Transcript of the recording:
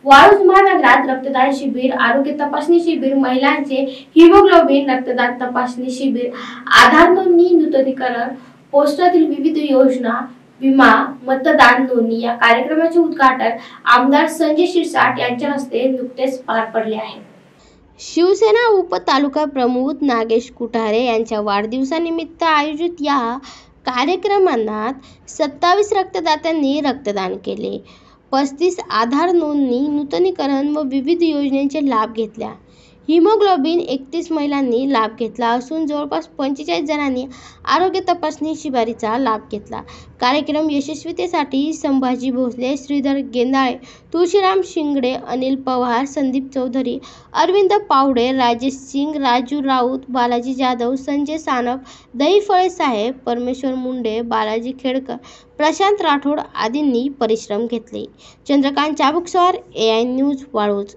वाळूज महानगरात रक्तदान शिबिर, आरोग्य तपासणी शिबिर, महिलांचे हिमोग्लोबिन रक्तदान तपासणी शिबिर, आधार नोंदणी, नूतनीकरण, पोस्टातील विविध योजना, विमा, मतदान नोंदणी या कार्यक्रमाचे उद्घाटन आमदार संजय शिरसाट यांच्या हस्ते नुकतेच पार पडले आहे। शिवसेना उपतालुका प्रमुख नागेश कुठारे यांच्या वाढदिवसानिमित्त आयोजित या कार्यक्रमात 27 रक्तदात्यांनी रक्तदान केले। 35 आधार नोंदणी, नूतनीकरण व विविध योजनांचे लाभ घेतला। हिमोग्लोबिन 31 महिलांनी लाभ घेतला असून जवळपास 45 जणांनी आरोग्य तपासणी शिबिराचा लाभ घेतला। कार्यक्रम यशस्वीतेसाठी संभाजी भोसले, श्रीधर गेंदाळे, तुळशीराम शिंगडे, अनिल पवार, संदीप चौधरी, अरविंद पावडे, राजेश सिंग, राजू राऊत, बालाजी जाधव, संजय सानप, दहीफळे साहेब, परमेश्वर मुंडे, बालाजी खेडकर, प्रशांत राठोड आदींनी परिश्रम घेतले। Chandrakant Chabukswar, AI news, Waluj.